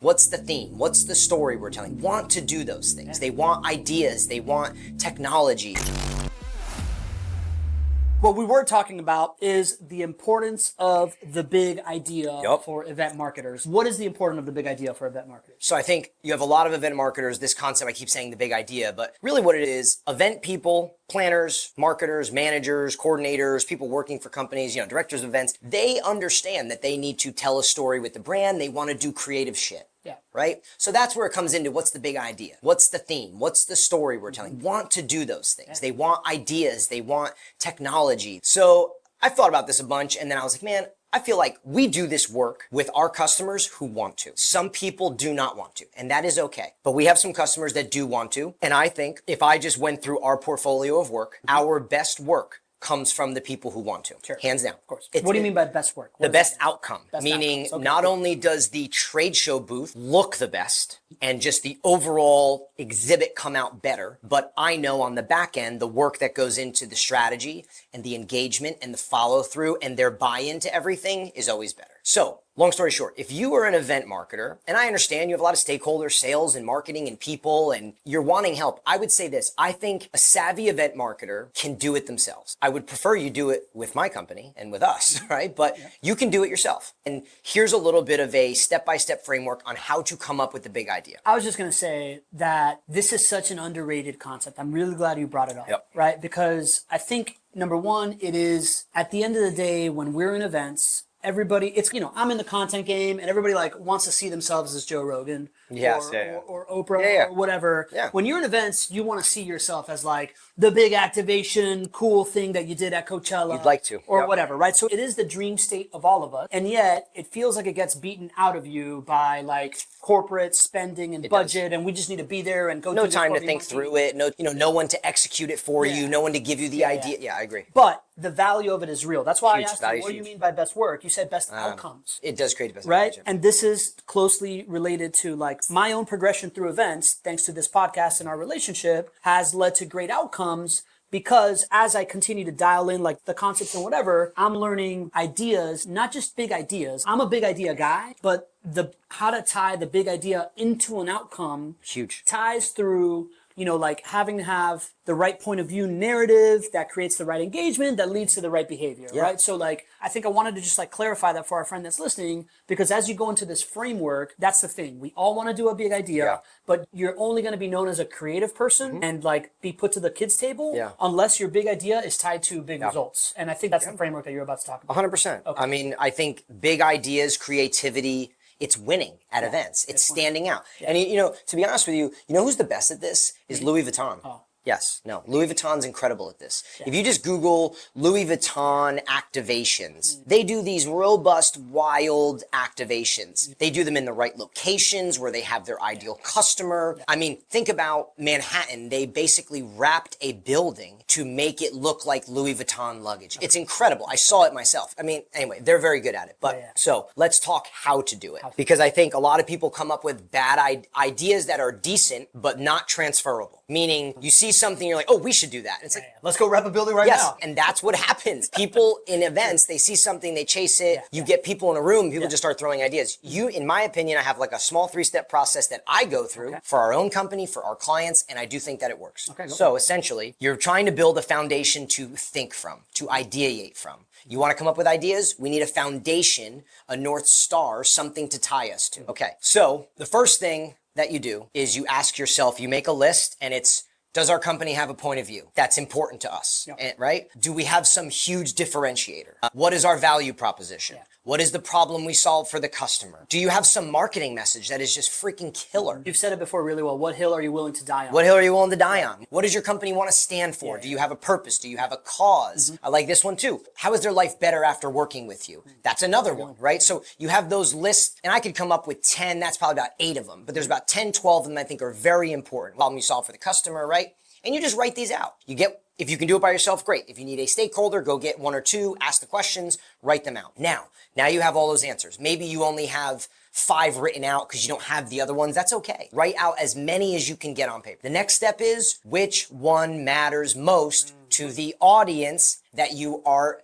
What's the theme? What's the story we're telling? Want to do those things. They want ideas. They want technology. What we were talking about is the importance of the big idea for event marketers. What is the importance of the big idea for event marketers? So I think you have a lot of event marketers, this concept, I keep saying the big idea, but really what it is, event people, planners, marketers, managers, coordinators, people working for companies, directors of events, they understand that they need to tell a story with the brand. They want to do creative shit. Yeah. Right? So that's where it comes into what's the big idea? What's the theme? What's the story we're telling? Want to do those things. They want ideas. They want technology. So I thought about this a bunch and then I was like, man, I feel like we do this work with our customers who want to. Some people do not want to, and that is okay. But we have some customers that do want to. And I think if I just went through our portfolio of work, our best work comes from the people who want to. Sure. Hands down. Of course. What do you mean by best work? The best outcome. Meaning not only does the trade show booth look the best and just the overall exhibit come out better, but I know on the back end, the work that goes into the strategy and the engagement and the follow through and their buy-in to everything is always better. So long story short, if you are an event marketer, and I understand you have a lot of stakeholders, sales and marketing and people, and you're wanting help, I would say this. I think a savvy event marketer can do it themselves. I would prefer you do it with my company and with us, right? But you can do it yourself. And here's a little bit of a step-by-step framework on how to come up with the big idea. I was just going to say that this is such an underrated concept. I'm really glad you brought it up, right? Because I think, number one, it is at the end of the day, when we're in events, everybody, I'm in the content game and everybody wants to see themselves as Joe Rogan or Oprah or whatever. Yeah. When you're in events, you want to see yourself as the big activation, cool thing that you did at Coachella. You'd like to. Or whatever, right? So it is the dream state of all of us. And yet it feels like it gets beaten out of you by corporate spending and budget. And we just need to be there and go no time to think through it. No one to execute it for you. No one to give you the idea. Yeah, I agree. But the value of it is real. That's why I asked you, what do you mean by best work? You said best outcomes. It does create best outcomes. Right? And this is closely related to my own progression through events, thanks to this podcast and our relationship, has led to great outcomes. Because as I continue to dial in the concepts and whatever, I'm learning ideas, not just big ideas. I'm a big idea guy, but how to tie the big idea into an outcome ties through having to have the right point of view narrative that creates the right engagement that leads to the right behavior, right? So I think I wanted to just clarify that for our friend that's listening, because as you go into this framework, that's the thing. We all want to do a big idea, but you're only going to be known as a creative person and be put to the kids table unless your big idea is tied to big results. And I think that's the framework that you're about to talk about. 100%. Okay. I mean, I think big ideas, creativity, it's winning at events. It's standing out. And to be honest with you, who's the best at this is Louis Vuitton. Yes. No. Louis Vuitton's incredible at this. If you just Google Louis Vuitton activations, they do these robust, wild activations. They do them in the right locations where they have their ideal customer. I mean, think about Manhattan. They basically wrapped a building to make it look like Louis Vuitton luggage. It's incredible. I saw it myself. I mean, anyway, they're very good at it. But so let's talk how to do it, because I think a lot of people come up with bad ideas that are decent, but not transferable. Meaning you see something, you're like, oh, we should do that. And it's let's go wrap a building right now. Yes, and that's what happens. People in events, they see something, they chase it. You get people in a room, people just start throwing ideas. In my opinion, I have a small 3-step process that I go through for our own company, for our clients, and I do think that it works. So essentially, you're trying to build a foundation to think from, to ideate from. You want to come up with ideas? We need a foundation, a North Star, something to tie us to. Okay, so the first thing that you do is you ask yourself, you make a list, and it's, does our company have a point of view? That's important to us, right? Do we have some huge differentiator? What is our value proposition? What is the problem we solve for the customer? Do you have some marketing message that is just freaking killer? You've said it before really well. What hill are you willing to die on? What hill are you willing to die on? What does your company want to stand for? Do you have a purpose? Do you have a cause? I like this one too. How is their life better after working with you? That's another one, right? So you have those lists, and I could come up with 10. That's probably about 8 of them. But there's about 10, 12 of them I think are very important. Problem you solve for the customer, right? And you just write these out. If you can do it by yourself, great. If you need a stakeholder, go get 1 or 2, ask the questions, write them out. Now you have all those answers. Maybe you only have 5 written out because you don't have the other ones. That's okay. Write out as many as you can get on paper. The next step is, which one matters most to the audience that you are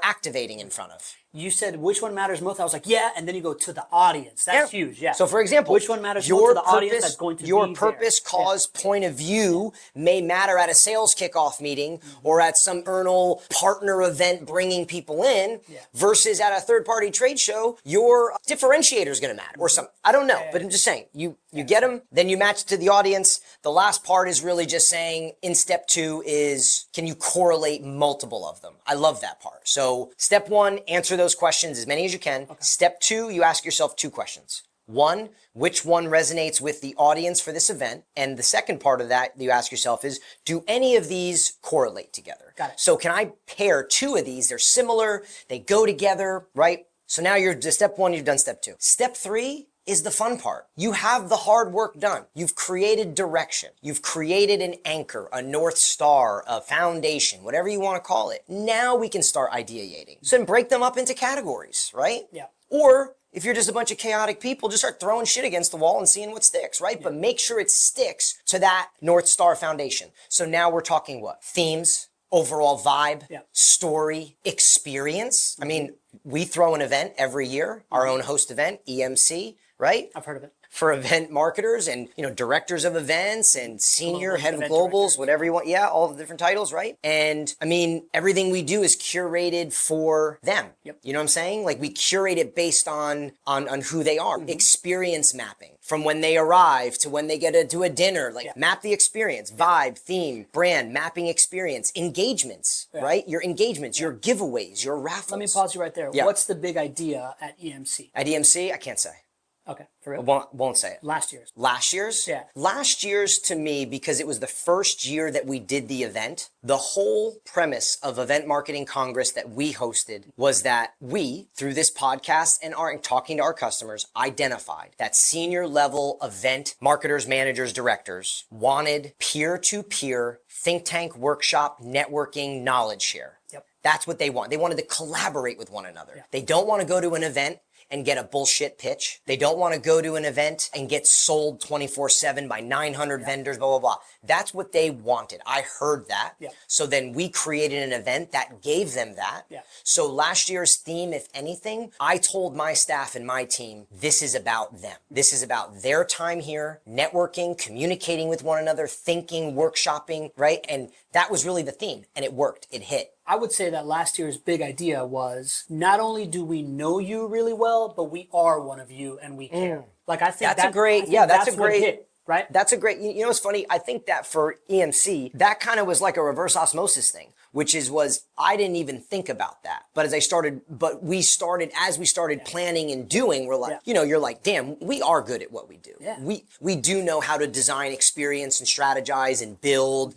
activating in front of. you said which one matters most. I was like, yeah, and then you go to the audience. That's huge. Yeah. So, for example, which one matters most to the audience that's going to your be purpose, there. cause, point of view may matter at a sales kickoff meeting or at some internal partner event bringing people in versus at a third-party trade show. Your differentiator is going to matter or something. I don't know, but I'm just saying you get them, then you match it to the audience. The last part is really just saying in step 2 is can you correlate multiple of them? I love that part. So step 1, answer those questions, as many as you can. Okay. Step 2, you ask yourself 2 questions. 1, which one resonates with the audience for this event? And the second part of that you ask yourself is, do any of these correlate together? Got it. So can I pair 2 of these? They're similar, they go together, right? So now you're to step 1, you've done step 2. Step 3 is the fun part. You have the hard work done. You've created direction. You've created an anchor, a North Star, a foundation, whatever you want to call it. Now we can start ideating. So then break them up into categories, right? Yeah. Or if you're just a bunch of chaotic people, just start throwing shit against the wall and seeing what sticks, right? Yeah. But make sure it sticks to that North Star foundation. So now we're talking what? Themes, overall vibe, story, experience. I mean, we throw an event every year, our own host event, EMC, right? I've heard of it. For event marketers and, directors of events and senior head of globals, whatever you want. Yeah, all the different titles, right? And I mean, everything we do is curated for them. Yep. You know what I'm saying? Like we curate it based on who they are. Mm-hmm. Experience mapping from when they arrive to when they get to a dinner, like map the experience, vibe, theme, brand, mapping experience, engagements, right? Your engagements, your giveaways, your raffles. Let me pause you right there. Yeah. What's the big idea at EMC? At EMC, I can't say. Okay, for real? Won't say it. Last year's. Last year's? Yeah. Last year's to me, because it was the first year that we did the event, the whole premise of Event Marketing Congress that we hosted was that we, through this podcast and talking to our customers, identified that senior level event marketers, managers, directors wanted peer-to-peer think tank workshop networking knowledge share. Yep. That's what they want. They wanted to collaborate with one another. Yeah. They don't want to go to an event and get a bullshit pitch. They don't want to go to an event and get sold 24/7 by 900 vendors, blah, blah, blah. That's what they wanted. I heard that. Yeah. So then we created an event that gave them that. Yeah. So last year's theme, if anything, I told my staff and my team, this is about them. This is about their time here, networking, communicating with one another, thinking, workshopping, right? And that was really the theme. And it worked. It hit. I would say that last year's big idea was not only do we know you really well, but we are one of you and we care. Like I think that's a great hit, right? That's a great, what's funny? I think that for EMC, that kind of was like a reverse osmosis thing, which was I didn't even think about that. But as we started planning and doing, we're like, you're like, damn, we are good at what we do. Yeah. We do know how to design experience and strategize and build,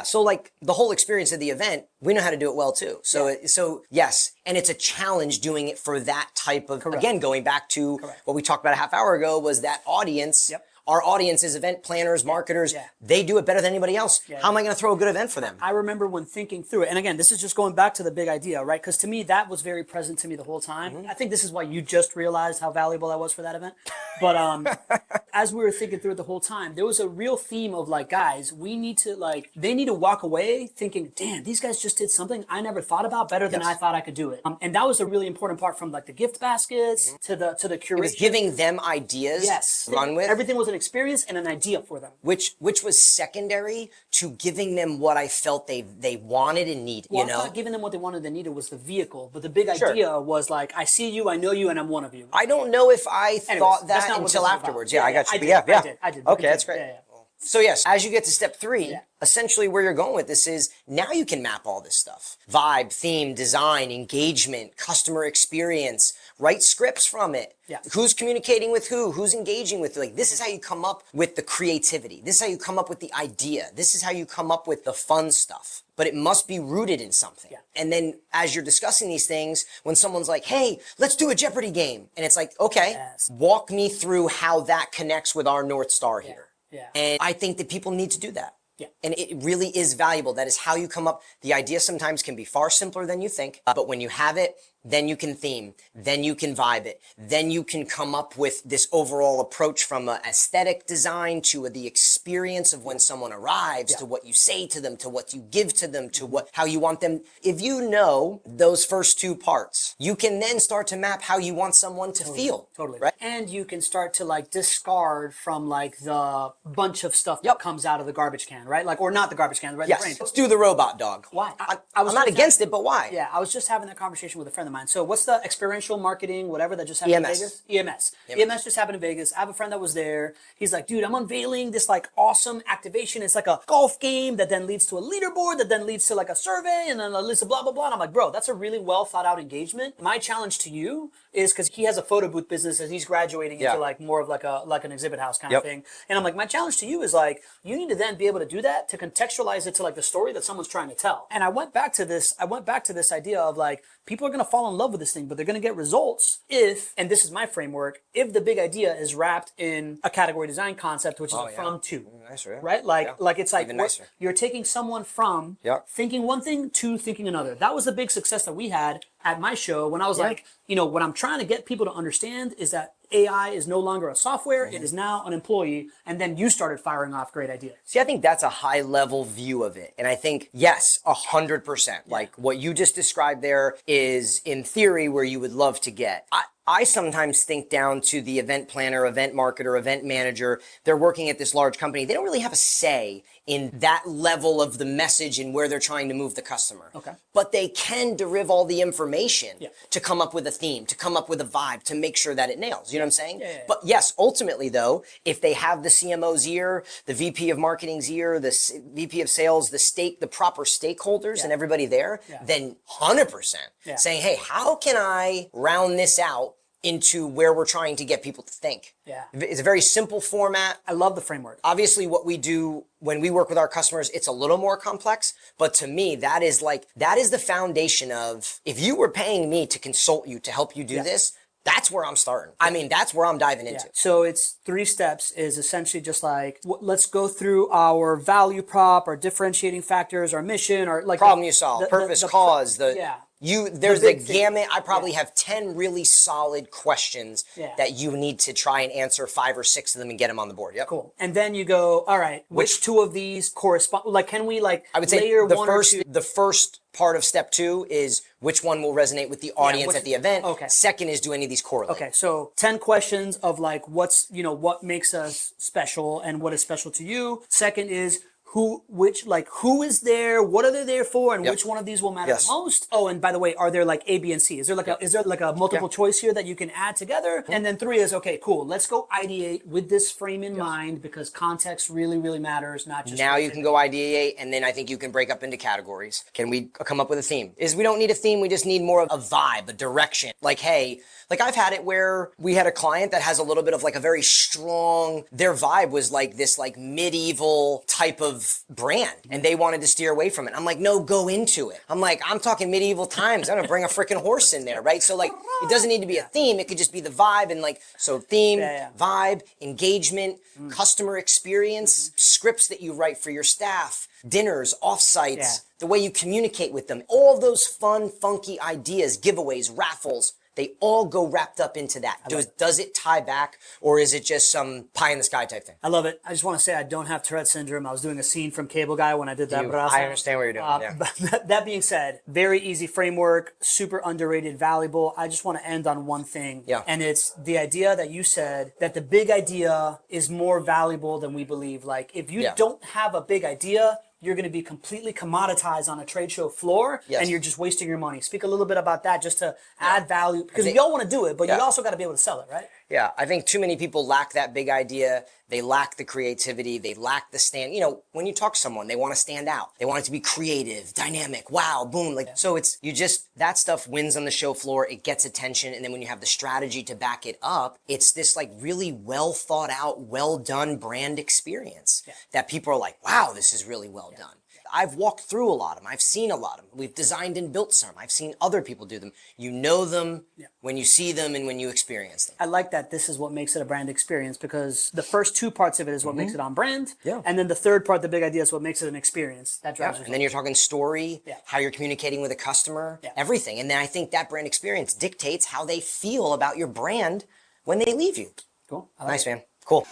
so like the whole experience of the event, we know how to do it well too. So yes, and it's a challenge doing it for that type of, again, going back to what we talked about a half hour ago was that audience. Yep. Our audience is event planners, marketers. Yeah. They do it better than anybody else. Yeah, How am I going to throw a good event for them? I remember when thinking through it, and again, this is just going back to the big idea, right? Because to me, that was very present to me the whole time. Mm-hmm. I think this is why you just realized how valuable that was for that event. But as we were thinking through it the whole time, there was a real theme of like, guys, they need to walk away thinking, damn, these guys just did something I never thought about better than I thought I could do it. And that was a really important part from like the gift baskets to the curation. It was giving them ideas to run with. Everything was an experience and an idea for them. Which was secondary to giving them what I felt they wanted and needed, I thought giving them what they wanted and needed was the vehicle, but the big idea was like, I see you, I know you, and I'm one of you. I don't know if I thought that until afterwards. Yeah, I got you. I did. Okay, that's great. Yeah. So yes, as you get to step 3, essentially where you're going with this is now you can map all this stuff. Vibe, theme, design, engagement, customer experience, write scripts from it. Yeah. Who's communicating with who's engaging with, like, this is how you come up with the creativity. This is how you come up with the idea. This is how you come up with the fun stuff. But it must be rooted in something. Yeah. And then as you're discussing these things, when someone's like, hey, let's do a Jeopardy game. And it's like, okay, walk me through how that connects with our North Star here. Yeah. And I think that people need to do that. Yeah. And it really is valuable. That is how you come up. The idea sometimes can be far simpler than you think. But when you have it, then you can theme, then you can vibe it, then you can come up with this overall approach from an aesthetic design to the experience of when someone arrives, to what you say to them, to what you give to them, to how you want them. If you know those first two parts, you can then start to map how you want someone to feel. Totally. Right? And you can start to like discard from like the bunch of stuff that comes out of the garbage can, right? Like, or not the garbage can, right? Yes. The brain. Let's do the robot dog. Why? I'm not against it, but why? Yeah, I was just having that conversation with a friend of mine. So what's the experiential marketing, whatever that just happened EMS. in Vegas? EMS just happened in Vegas. I have a friend that was there. He's like, dude, I'm unveiling this like awesome activation. It's like a golf game that then leads to a leaderboard that then leads to like a survey and then a list of blah, blah, blah. And I'm like, bro, that's a really well thought out engagement. My challenge to you is because he has a photo booth business and he's graduating into like more of like an exhibit house kind of thing. And I'm like, my challenge to you is like, you need to then be able to do that to contextualize it to like the story that someone's trying to tell. And I went back to this idea of like, people are going to fall in love with this thing, but they're going to get results if, and this is my framework, if the big idea is wrapped in a category design concept, which is a from to, nicer, right? Like it's like you're taking someone from thinking one thing to thinking another. That was the big success that we had at my show when I was like, you know, what I'm trying to get people to understand is that AI is no longer a software, it is now an employee, and then you started firing off great ideas. See, I think that's a high level view of it. And I think, yes, 100%. Like what you just described there is in theory where you would love to get. I sometimes think down to the event planner, event marketer, event manager. They're working at this large company. They don't really have a say in that level of the message and where they're trying to move the customer. Okay. But they can derive all the information to come up with a theme, to come up with a vibe, to make sure that it nails. You know what I'm saying? But yes, ultimately though, if they have the CMO's ear, the VP of marketing's ear, the VP of sales, the proper stakeholders and everybody there, then 100% saying, hey, how can I round this out into where we're trying to get people to think? It's a very simple format. I love the framework. Obviously, what we do when we work with our customers, it's a little more complex. But to me, that is the foundation of, if you were paying me to consult you, to help you do this, that's where I'm starting. I mean, that's where I'm diving into. So it's 3 steps is essentially just like, let's go through our value prop, our differentiating factors, our mission, or like problem you solve, purpose, cause, there's the gamut. I probably have 10 really solid questions that you need to try and answer 5 or 6 of them and get them on the board. Cool. And then you go, all right, which 2 of these correspond? Like, can we like I would say layer the one first, or two? the first part of step 2 is which one will resonate with the audience at the event. Okay. Second is, do any of these correlate? Okay, so 10 questions of like what makes us special and what is special to you. Second is who is there, what are they there for, and which one of these will matter the most? Oh, and by the way, are there like A, B, and C? Is there like a multiple choice here that you can add together? And then 3 is, okay, cool, let's go ideate with this frame in mind, because context really, really matters, not just now you can go ideate, and then I think you can break up into categories. Can we come up with a theme? We don't need a theme, we just need more of a vibe, a direction. Like, hey, like I've had it where we had a client that has a little bit of like a very strong, their vibe was like this like medieval type of brand, and they wanted to steer away from it. I'm like, no, go into it. I'm like, I'm talking medieval times. I'm gonna bring a freaking horse in there, right? So like, it doesn't need to be a theme. It could just be the vibe, and like, so theme, vibe, engagement, customer experience, scripts that you write for your staff, dinners, offsites, the way you communicate with them, all those fun, funky ideas, giveaways, raffles. They all go wrapped up into that. Does it tie back, or is it just some pie in the sky type thing? I love it. I just want to say I don't have Tourette syndrome. I was doing a scene from Cable Guy when I did that. I understand what you're doing. But that being said, very easy framework, super underrated, valuable. I just want to end on one thing. And it's the idea that you said that the big idea is more valuable than we believe. Like, if you don't have a big idea, you're going to be completely commoditized on a trade show floor, and you're just wasting your money. Speak a little bit about that just to add value, because we all want to do it, but you also got to be able to sell it, right? Yeah, I think too many people lack that big idea. They lack the creativity. They lack the stand. You know, when you talk to someone, they want to stand out. They want it to be creative, dynamic, wow, boom. So it's, that stuff wins on the show floor. It gets attention. And then when you have the strategy to back it up, it's this like really well thought out, well done brand experience that people are like, wow, this is really well done. I've walked through a lot of them. I've seen a lot of them. We've designed and built some. I've seen other people do them. You know them when you see them and when you experience them. I like that this is what makes it a brand experience, because the first two parts of it is what makes it on brand. Yeah. And then the third part, the big idea, is what makes it an experience. That drives And then you're talking story, how you're communicating with a customer, everything. And then I think that brand experience dictates how they feel about your brand when they leave you. Cool. Nice, man. Cool.